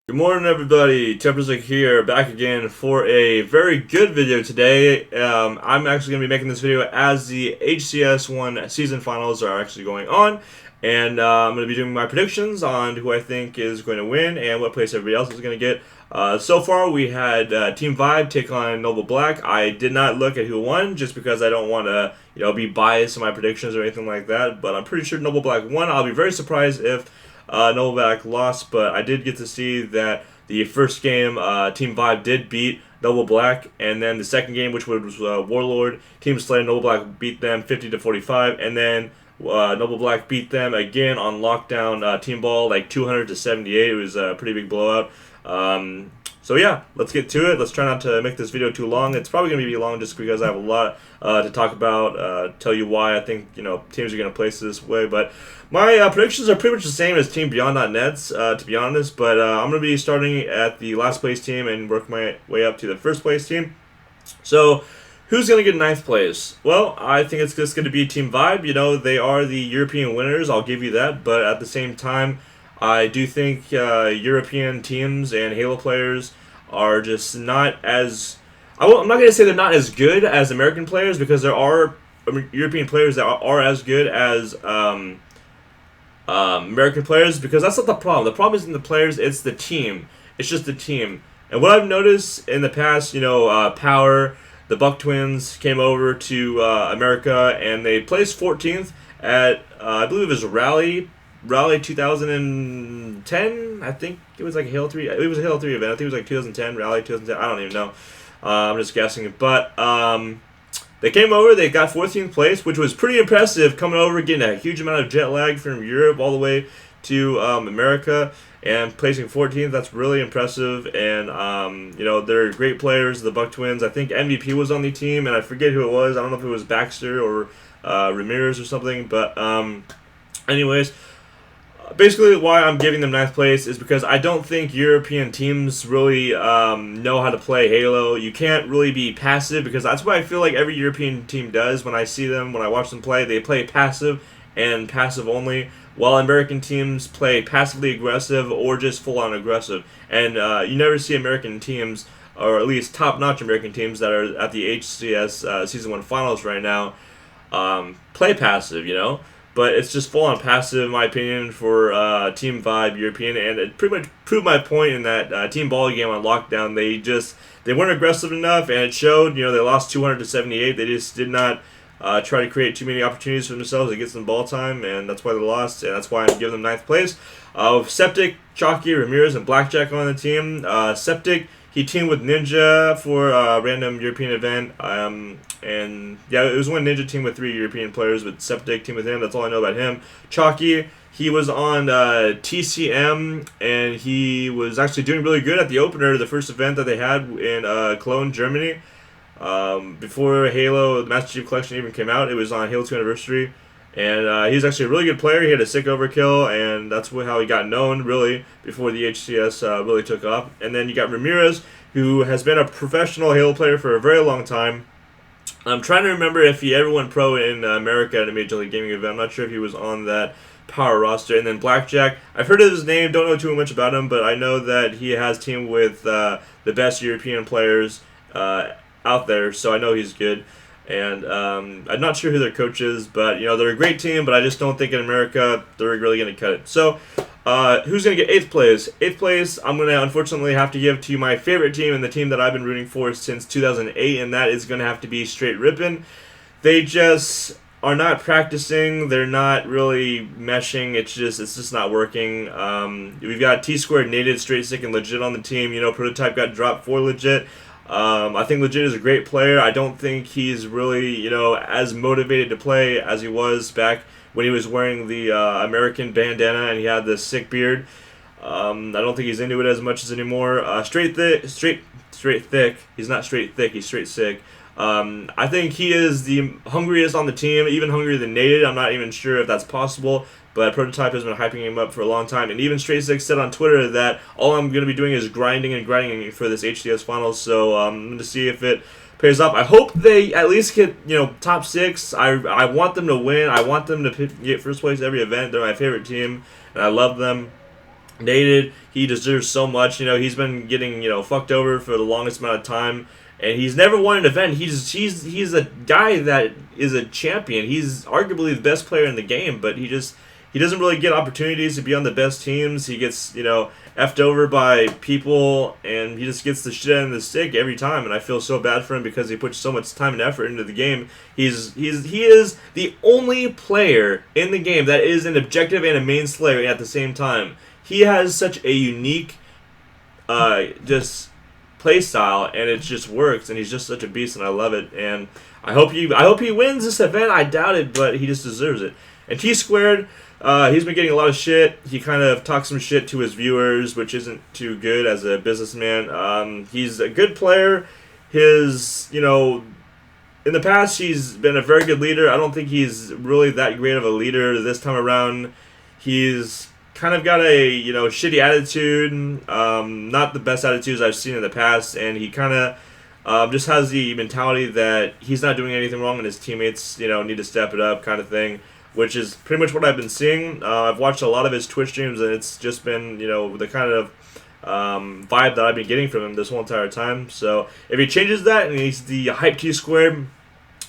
Good morning, everybody. Temperistic here, back again for a very good video today. I'm actually going to be making this video as the HCS 1 season finals are actually going on, and I'm going to be doing my predictions on who I think is going to win and what place everybody else is going to get. So far, we had Team Vibe take on Noble Black. I did not look at who won just because I don't want to, be biased in my predictions or anything like that. But I'm pretty sure Noble Black won. I'll be very surprised if Noble Black lost, but I did get to see that the first game, Team Vibe did beat Noble Black, and then the second game, which was Warlord, Team Slayer, Noble Black beat them 50-45, and then Noble Black beat them again on Lockdown Team Ball, like 200-78. It was a pretty big blowout. So yeah, let's get to it. Let's try not to make this video too long. It's probably going to be long just because I have a lot to talk about, tell you why I think, teams are going to place this way. But my predictions are pretty much the same as Team Beyond.net's, to be honest. But I'm going to be starting at the last place team and work my way up to the first place team. So who's going to get ninth place? Well, I think it's just going to be Team Vibe. They are the European winners. I'll give you that. But at the same time, I do think European teams and Halo players are just not as... I'm not going to say they're not as good as American players, because there are European players that are as good as American players, because that's not the problem. The problem isn't the players, it's the team. It's just the team. And what I've noticed in the past, Power, the Buck Twins came over to America, and they placed 14th at, I believe it was Rally 2010. I think it was like a Halo 3. It was a Halo 3 event. I think it was like 2010, Rally 2010. I don't even know. I'm just guessing. But they came over. They got 14th place, which was pretty impressive, coming over, getting a huge amount of jet lag from Europe all the way to America, and placing 14th. That's really impressive. And, they're great players, the Buck Twins. I think MVP was on the team, and I forget who it was. I don't know if it was Baxter or Ramirez or something. But anyways, basically why I'm giving them ninth place is because I don't think European teams really know how to play Halo. You can't really be passive, because that's what I feel like every European team does. When I see them, when I watch them play, they play passive and passive only, while American teams play passively aggressive or just full-on aggressive. And you never see American teams, or at least top-notch American teams that are at the HCS Season 1 Finals right now, play passive, But it's just full-on passive, in my opinion, for Team Vibe European, and it pretty much proved my point in that Team Ball game on Lockdown. They weren't aggressive enough, and it showed. They lost 200-78. They just did not try to create too many opportunities for themselves to get some ball time, and that's why they lost, and that's why I'm giving them ninth place. Septic, Chalky, Ramirez, and Blackjack on the team. Septic, he teamed with Ninja for a random European event, and yeah, it was one Ninja team with 3 European players, but Septic teamed with him. That's all I know about him. Chalky, he was on TCM, and he was actually doing really good at the opener, the first event that they had in Cologne, Germany. Before Halo, the Master Chief Collection even came out, it was on Halo 2 Anniversary. And he's actually a really good player. He had a sick overkill, and that's how he got known, really, before the HCS really took off. And then you got Ramirez, who has been a professional Halo player for a very long time. I'm trying to remember if he ever went pro in America at a Major League Gaming event. I'm not sure if he was on that Power roster. And then Blackjack, I've heard of his name, don't know too much about him, but I know that he has teamed with the best European players out there, so I know he's good. And I'm not sure who their coach is, but they're a great team. But I just don't think in America they're really going to cut it. So who's going to get 8th place? 8th place, I'm going to unfortunately have to give to my favorite team, and the team that I've been rooting for since 2008, and that is going to have to be Straight Rippin'. They just are not practicing. They're not really meshing. It's just not working. We've got T-Squared, Nated, Straight Sick, and Legit on the team. Prototype got dropped for Legit. I think Legit is a great player. I don't think he's really, as motivated to play as he was back when he was wearing the American bandana and he had the sick beard. I don't think he's into it as much as anymore. Straight thick. He's not straight thick. He's straight sick. I think he is the hungriest on the team, even hungrier than Nated. I'm not even sure if that's possible, but Prototype has been hyping him up for a long time. And even Straight Six said on Twitter that all I'm going to be doing is grinding and grinding for this HCS Finals. So I'm going to see if it pays off. I hope they at least get top 6. I want them to win. I want them to get first place every event. They're my favorite team, and I love them. Nated, he deserves so much. He's been getting fucked over for the longest amount of time, and he's never won an event. He's a guy that is a champion. He's arguably the best player in the game, but he doesn't really get opportunities to be on the best teams. He gets effed over by people, and he just gets the shit out of the stick every time. And I feel so bad for him because he puts so much time and effort into the game. He is the only player in the game that is an objective and a main slayer at the same time. He has such a unique, just play style, and it just works. And he's just such a beast, and I love it. And I hope he wins this event. I doubt it, but he just deserves it. And T Squared, he's been getting a lot of shit. He kind of talks some shit to his viewers, which isn't too good as a businessman. He's a good player. In the past, he's been a very good leader. I don't think he's really that great of a leader this time around. He's kind of got a shitty attitude, not the best attitudes I've seen in the past, and he kind of just has the mentality that he's not doing anything wrong and his teammates need to step it up, kind of thing, which is pretty much what I've been seeing. I've watched a lot of his Twitch streams, and it's just been the kind of vibe that I've been getting from him this whole entire time. So if he changes that and he's the hype T Squared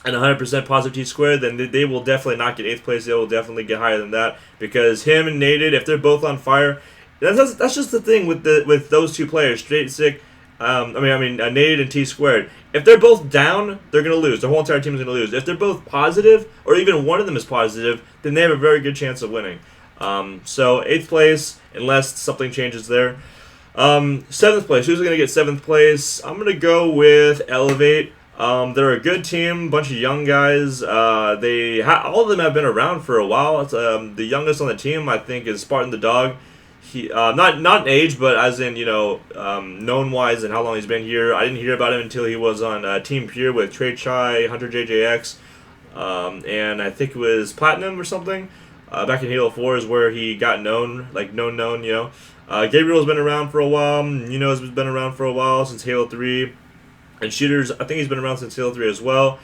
and 100% positive T Squared, then they will definitely not get 8th place. They will definitely get higher than that, because him and Nated, if they're both on fire, that's just the thing with those two players, Straight Sick. Nated and T Squared. If they're both down, they're gonna lose. The whole entire team is gonna lose. If they're both positive, or even one of them is positive, then they have a very good chance of winning. So 8th place, unless something changes there. 7th place. Who's gonna get 7th place? I'm gonna go with Elevate. They're a good team, bunch of young guys. All of them have been around for a while. The youngest on the team, I think, is Spartan the Dog. He not in age, but as in known wise and how long he's been here. I didn't hear about him until he was on Team Pure with Trey Chai, Hunter JJX, and I think it was Platinum or something. Back in Halo 4 is where he got known. Gabriel's been around for a while. Nuno's been around for a while since Halo 3. And Shooters, I think he's been around since Halo 3 as well.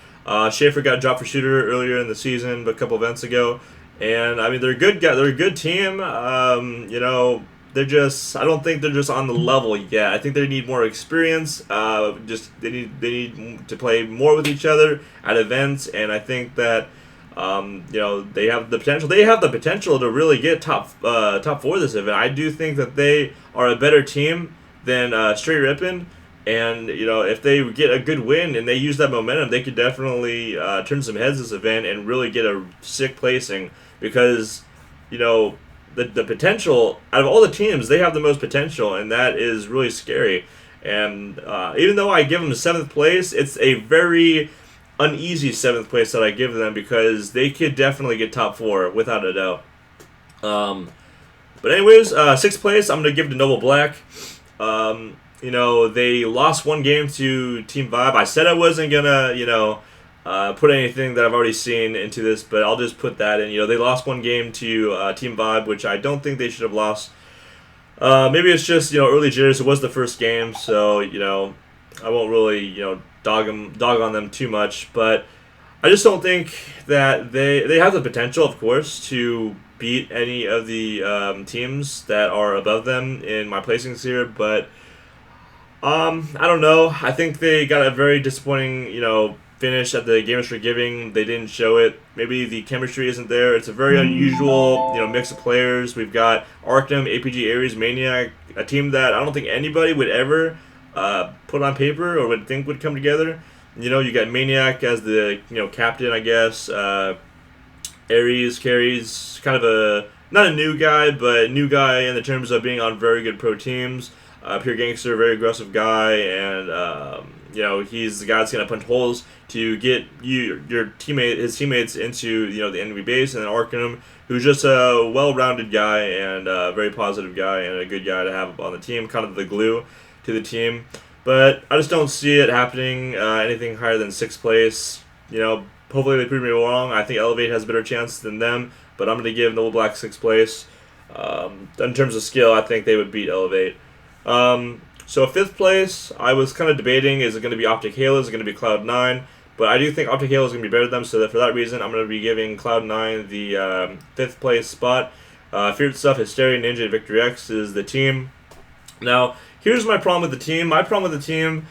Schaefer got dropped for Shooter earlier in the season, but a couple events ago. And they're a good guy. They're a good team. They're just. I don't think they're just on the level yet. I think they need more experience. They need to play more with each other at events. And I think that they have the potential. They have the potential to really get top 4 this event. I do think that they are a better team than Straight Rippin'. And, if they get a good win and they use that momentum, they could definitely turn some heads this event and really get a sick placing, because, the potential, out of all the teams, they have the most potential, and that is really scary. And even though I give them 7th place, it's a very uneasy 7th place that I give them, because they could definitely get top 4, without a doubt. But anyways, 6th place, I'm going to give to Noble Black. They lost one game to Team Vibe. I said I wasn't gonna, put anything that I've already seen into this, but I'll just put that in. They lost one game to Team Vibe, which I don't think they should have lost. Maybe it's just, early jitters. It was the first game, so, I won't really, dog on them too much. But I just don't think that they have the potential, of course, to beat any of the teams that are above them in my placings here, but I don't know. I think they got a very disappointing, finish at the Gamers for Giving. They didn't show it. Maybe the chemistry isn't there. It's a very unusual, mix of players. We've got Arcanum, APG Ares, Maniac, a team that I don't think anybody would ever put on paper or would think would come together. You got Maniac as the, captain, I guess. Ares carries kind of not a new guy, but new guy in the terms of being on very good pro teams. Pure Gangster, very aggressive guy, and he's the guy that's gonna punch holes to get his teammates into the enemy base. And then Arcanum, who's just a well-rounded guy and a very positive guy and a good guy to have on the team, kind of the glue to the team. But I just don't see it happening anything higher than 6th place. Hopefully they prove me wrong. I think Elevate has a better chance than them, but I'm gonna give Noble Black 6th place. In terms of skill, I think they would beat Elevate. So 5th place, I was kind of debating, is it going to be Optic Halo, is it going to be Cloud9? But I do think Optic Halo is going to be better than them, so that for that reason, I'm going to be giving Cloud9 the 5th place spot. Feared Stuff, Hysteria, Ninja, and Victory X is the team. Now, here's my problem with the team. My problem with the team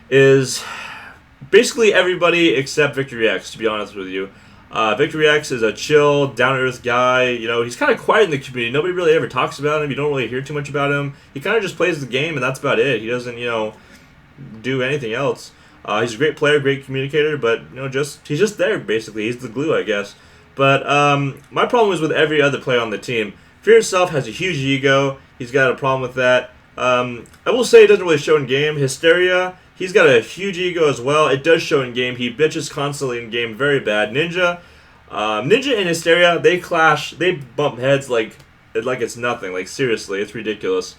is basically everybody except Victory X, to be honest with you. Victory X is a chill, down-to-earth guy. You know, he's kind of quiet in the community. Nobody really ever talks about him. You don't really hear too much about him. He kind of just plays the game, and that's about it. He doesn't, do anything else. He's a great player, great communicator, but, he's just there, basically. He's the glue, I guess. But my problem is with every other player on the team. Fear itself has a huge ego. He's got a problem with that. I will say it doesn't really show in game. Hysteria, he's got a huge ego as well. It does show in game. He bitches constantly in game, very bad. Ninja and Hysteria, they clash. They bump heads like it's nothing. Like, seriously, it's ridiculous.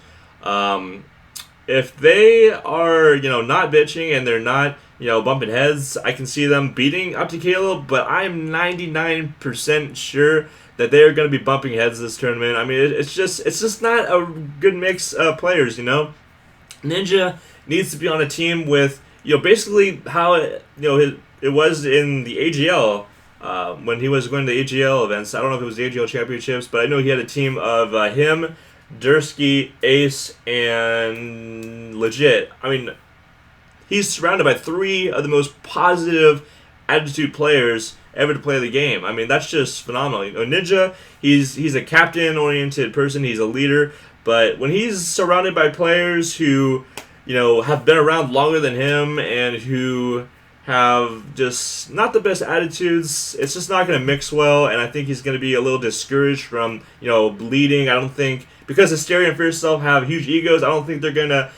If they are, not bitching and they're not, bumping heads, I can see them beating up to Caleb, but I'm 99% sure that they are going to be bumping heads this tournament. I mean, it's just not a good mix of players, Ninja needs to be on a team with, basically how it was in the AGL when he was going to the AGL events. I don't know if it was the AGL championships, but I know he had a team of him, Dursky, Ace, and Legit. I mean, he's surrounded by 3 of the most positive attitude players ever to play the game. I mean, that's just phenomenal. Ninja, he's a captain-oriented person. He's a leader. But when he's surrounded by players who, have been around longer than him and who have just not the best attitudes, it's just not going to mix well. And I think he's going to be a little discouraged from, leading. I don't think, because Hysteria and Fear Self have huge egos, I don't think they're going to,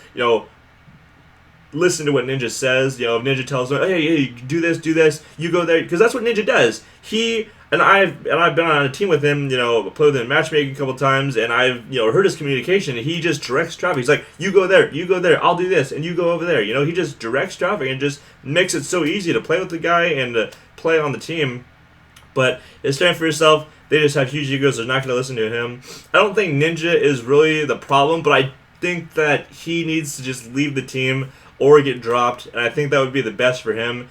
listen to what Ninja says. If Ninja tells them, hey, do this, you go there, because that's what Ninja does. He and I've been on a team with him, played with him in matchmaking a couple times, and I've heard his communication. He just directs traffic. He's like, you go there, I'll do this, and you go over there. He just directs traffic and just makes it so easy to play with the guy and to play on the team. But it's time for yourself. They just have huge egos. They're not going to listen to him. I don't think Ninja is really the problem, but I think that he needs to just leave the team or get dropped, and I think that would be the best for him.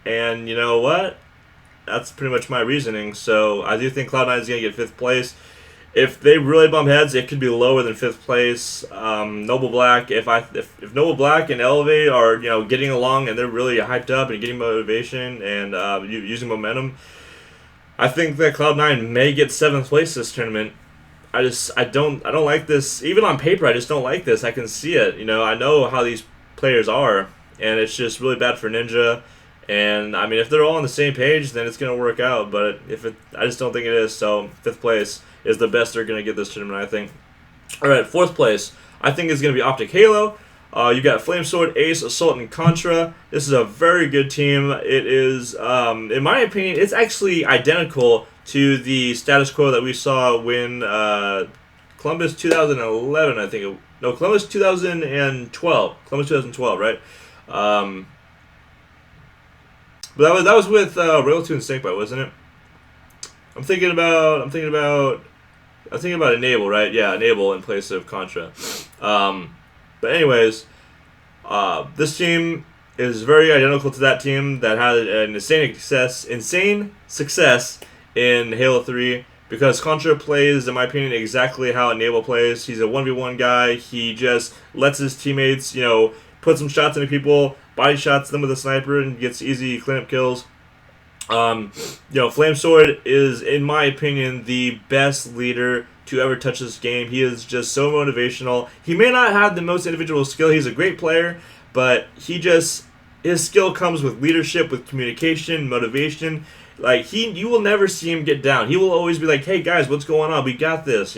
And you know what? That's pretty much my reasoning. So I do think Cloud9 is going to get 5th place. If they really bump heads, it could be lower than 5th place. Noble Black, if Noble Black and Elevate are getting along and they're really hyped up and getting motivation and using momentum, I think that Cloud9 may get 7th place this tournament. I don't like this. Even on paper, I just don't like this. I can see it. I know how these players are, and it's just really bad for Ninja. And I mean, if they're all on the same page, then it's gonna work out. But I just don't think it is. So 5th place is the best they're gonna get this tournament, I think. All right, 4th place, I think is gonna be Optic Halo. You got Flame Sword, Ace, Assault, and Contra. This is a very good team. It is, in my opinion, it's actually identical to the status quo that we saw when Columbus 2011, I think. Columbus 2012. Columbus 2012, right? But that was with Rail 2 and Snakebite, wasn't it? I'm thinking about Enable, right? Yeah, Enable in place of Contra. But anyways, this team is very identical to that team that had an insane success in Halo 3, because Contra plays, in my opinion, exactly how Enable plays. He's a 1v1 guy. He just lets his teammates, put some shots into people, body shots them with a sniper, and gets easy cleanup kills. Flame Sword is, in my opinion, the best leader to ever touch this game. He is just so motivational. He may not have the most individual skill. He's a great player, but his skill comes with leadership, with communication, motivation. Like, you will never see him get down. He will always be like, hey guys, what's going on? We got this,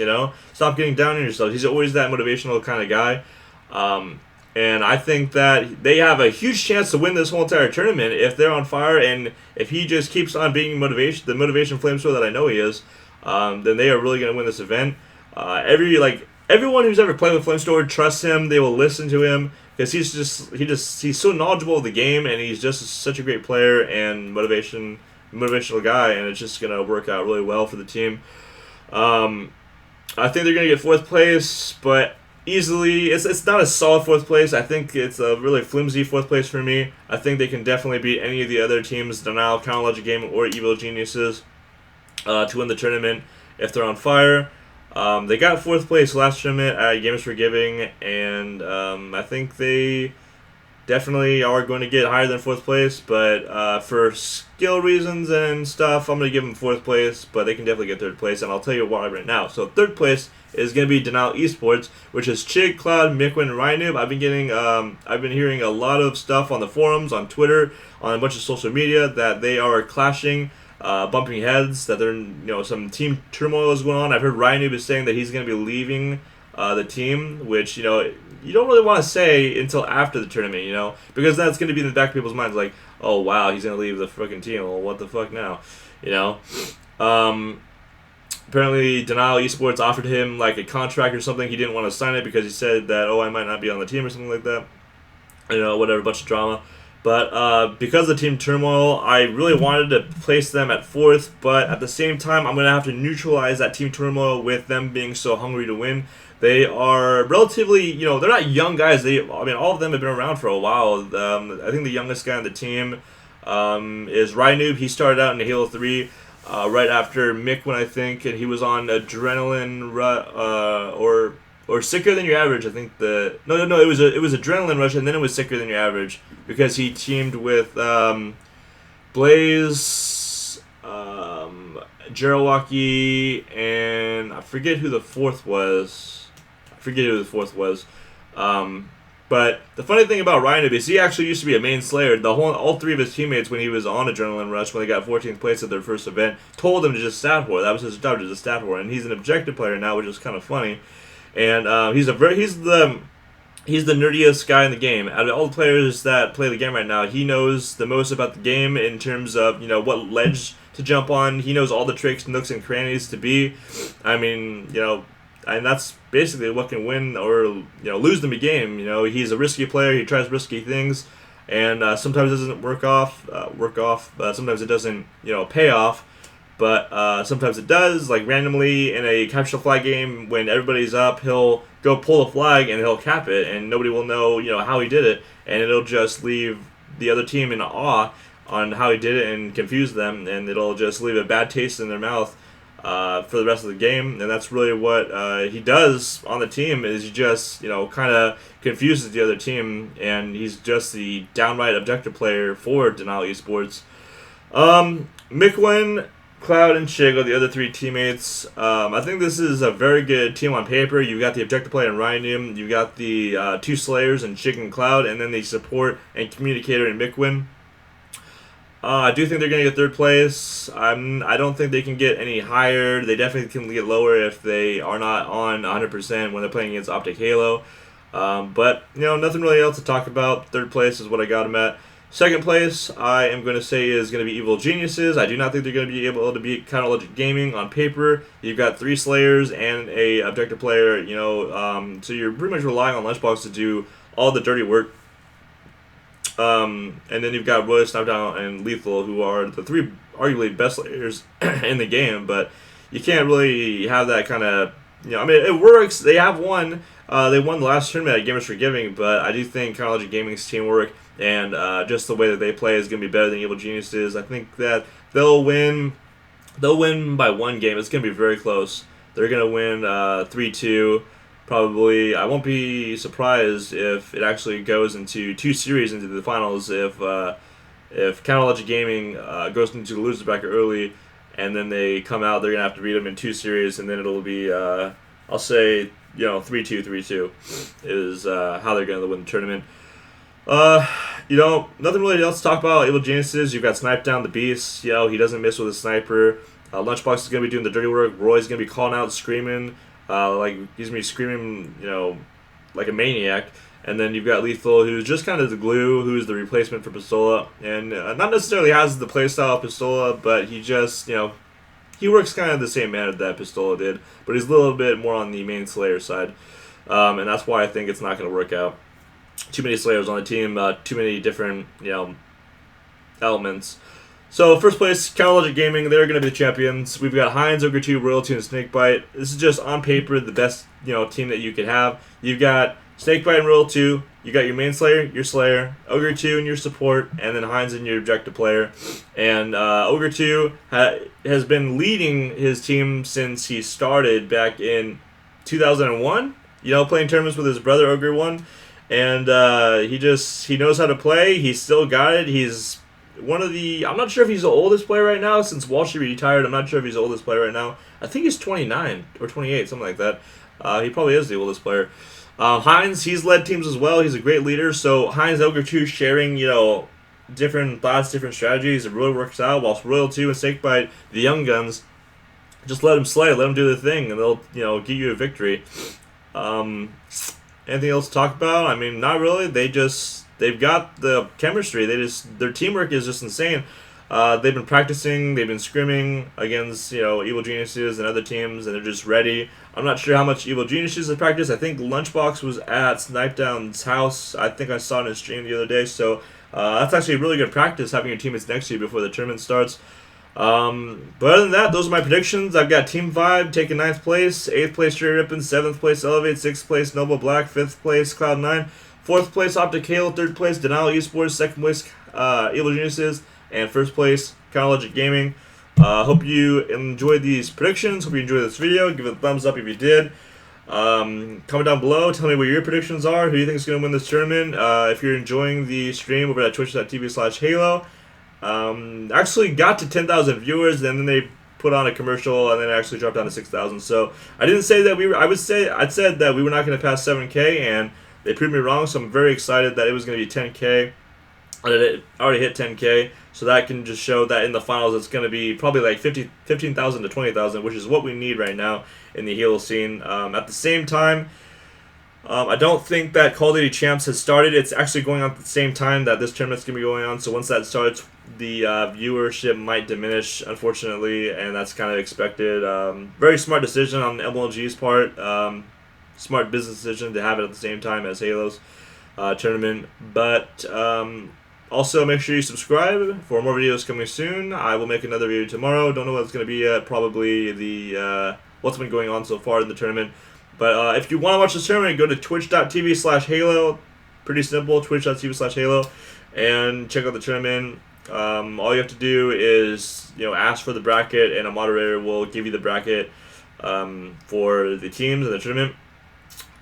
Stop getting down on yourself. He's always that motivational kind of guy. And I think that they have a huge chance to win this whole entire tournament if they're on fire, and if he just keeps on being the motivation flame sword that I know he is, then they are really going to win this event. Everyone who's ever played with Flame Sword trusts him. They will listen to him because he's so knowledgeable of the game, and he's just such a great player and motivational guy, and it's just going to work out really well for the team. I think they're going to get 4th place, but easily, it's not a solid 4th place. I think it's a really flimsy 4th place for me. I think they can definitely beat any of the other teams, Denial, Counter Logic Gaming, or Evil Geniuses. to win the tournament if they're on fire. They got 4th place last tournament at Gamers for Giving, and I think they definitely are going to get higher than 4th place, but for skill reasons and stuff, I'm going to give them 4th place, but they can definitely get 3rd place, and I'll tell you why right now. So 3rd place is going to be Denial Esports, which is Chig, Cloud, Mikwin, and Rynoob. I've been hearing a lot of stuff on the forums, on Twitter, on a bunch of social media that they are clashing, bumping heads, that some team turmoil is going on. I've heard Rynoob is saying that he's going to be leaving the team, which, you don't really want to say until after the tournament, because that's going to be in the back of people's minds, like, oh, wow, he's going to leave the freaking team. Well, what the fuck now, Apparently, Denial Esports offered him, like, a contract or something. He didn't want to sign it because he said that, I might not be on the team or something like that. Whatever, bunch of drama. But because of the team turmoil, I really wanted to place them at 4th, but at the same time, I'm going to have to neutralize that team turmoil with them being so hungry to win. They are relatively, they're not young guys. All of them have been around for a while. I think the youngest guy on the team is Rynoob. He started out in Halo 3 right after Mikwin, I think, and he was on Adrenaline or Sicker Than Your Average. I think it was Adrenaline Rush, and then it was Sicker Than Your Average because he teamed with Blaze, Jeriwaki, and I forget who the fourth was. But the funny thing about Rynoob is he actually used to be a main Slayer. All 3 of his teammates, when he was on Adrenaline Rush, when they got 14th place at their first event, told him to just stat whore. That was his job, to just stat whore. And he's an objective player now, which is kind of funny. And he's the nerdiest guy in the game. Out of all the players that play the game right now, he knows the most about the game in terms of what ledge to jump on. He knows all the tricks, nooks, and crannies to be. And that's basically what can win or lose them a game. He's a risky player. He tries risky things, and sometimes it doesn't work off. Sometimes it doesn't pay off. But sometimes it does. Like randomly in a capture the flag game, when everybody's up, he'll go pull a flag and he'll cap it, and nobody will know how he did it, and it'll just leave the other team in awe on how he did it and confuse them, and it'll just leave a bad taste in their mouth for the rest of the game. And that's really what he does on the team, is he just kind of confuses the other team, and he's just the downright objective player for Denial Esports. Mikwin, Cloud, and Chig are the other 3 teammates. I think this is a very good team on paper. You've got the objective player in Rynoob, you've got the 2 Slayers in Chig and Cloud, and then the support and communicator in Mikwin. I do think they're going to get 3rd place. I don't think they can get any higher. They definitely can get lower if they are not on 100% when they're playing against Optic Halo. But, nothing really else to talk about. 3rd place is what I got them at. 2nd place, I am going to say, is going to be Evil Geniuses. I do not think they're going to be able to beat Counterlogic Gaming on paper. You've got 3 Slayers and a objective player, so you're pretty much relying on Lunchbox to do all the dirty work. And then you've got Roy, Snapdown, and Lethal, who are the 3 arguably best Slayers in the game, but you can't really have that kind of, it works. They have won. They won the last tournament at Gamers for Giving, but I do think Counterlogic Gaming's teamwork and just the way that they play is going to be better than Evil Geniuses. I think that they'll win by 1 game. It's going to be very close. They're going to win 3-2. Probably. I won't be surprised if it actually goes into 2 series into the finals if Counterlogic Gaming goes into the loser bracket early, and then they come out, they're going to have to beat them in 2 series, and then it'll be, I'll say, 3-2 is how they're going to win the tournament. Nothing really else to talk about. Evil Geniuses, you've got Snipe Down the Beast. He doesn't miss with a sniper. Lunchbox is going to be doing the dirty work. Roy's going to be calling out, screaming. Like he's going to be screaming, like a maniac. And then you've got Lethal, who's just kind of the glue, who's the replacement for Pistola. And not necessarily has the playstyle of Pistola, but he just, he works kind of the same manner that Pistola did. But he's a little bit more on the main Slayer side. And that's why I think it's not going to work out. Too many Slayers on the team, too many different, elements. So, first place, Counterlogic Gaming, they're going to be the champions. We've got Heinz, Ogre 2, Royalty, and Snakebite. This is just, on paper, the best, team that you could have. You've got Snakebite and Royal 2, you got your main Slayer, your Slayer, Ogre 2 and your support, and then Heinz and your objective player. And Ogre 2 has been leading his team since he started back in 2001, playing tournaments with his brother Ogre 1. And he knows how to play. He's still got it. He's one of the, I'm not sure if he's the oldest player right now since Walsh retired. I'm not sure if he's the oldest player right now. I think he's 29 or 28, something like that. He probably is the oldest player. Heinz, he's led teams as well. He's a great leader. So Heinz Ogre 2 sharing, different thoughts, different strategies. It really works out. Whilst Royal 2 and Snakebite, the young guns, just let them slay, let them do their thing, and they'll give you a victory. Anything else to talk about? I mean, not really. They've got the chemistry. Their teamwork is just insane. They've been practicing. They've been scrimming against Evil Geniuses and other teams, and they're just ready. I'm not sure how much Evil Geniuses have practiced. I think Lunchbox was at Snipedown's house. I think I saw it in his stream the other day. So that's actually a really good practice, having your teammates next to you before the tournament starts. But other than that, those are my predictions. I've got Team Vibe taking 9th place, 8th place Jerry Rippin, 7th place Elevate, 6th place Noble Black, 5th place Cloud9, 4th place Optic Halo, 3rd place Denial Esports, 2nd place Evil Geniuses, and 1st place Chronologic Gaming. Hope you enjoyed these predictions. Hope you enjoyed this video. Give it a thumbs up if you did. Comment down below. Tell me what your predictions are. Who you think is going to win this tournament. If you're enjoying the stream over at twitch.tv/Halo. Actually got to 10,000 viewers, and then they put on a commercial, and then it actually dropped down to 6,000. So I didn't say that I said that we were not going to pass 7K, and they proved me wrong. So I'm very excited that it was going to be 10K. It already hit 10K, so that can just show that in the finals it's going to be probably like 15,000 to 20,000, which is what we need right now in the Halo scene. At the same time, I don't think that Call of Duty Champs has started. It's actually going on at the same time that this tournament's going to be going on, so once that starts, the viewership might diminish, unfortunately, and that's kind of expected. Very smart decision on MLG's part. Smart business decision to have it at the same time as Halo's tournament. But also, make sure you subscribe for more videos coming soon. I will make another video tomorrow. Don't know what it's going to be yet. Probably the what's been going on so far in the tournament. But if you want to watch this tournament, go to twitch.tv/Halo. Pretty simple, twitch.tv/Halo. And check out the tournament. All you have to do is ask for the bracket, and a moderator will give you the bracket for the teams and the tournament.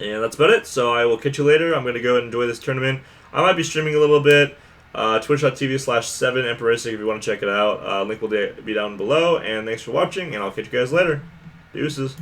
And that's about it. So I will catch you later. I'm going to go and enjoy this tournament. I might be streaming a little bit. Twitch.tv/7Temperistic if you want to check it out. Link will be down below. And thanks for watching, and I'll catch you guys later. Deuces.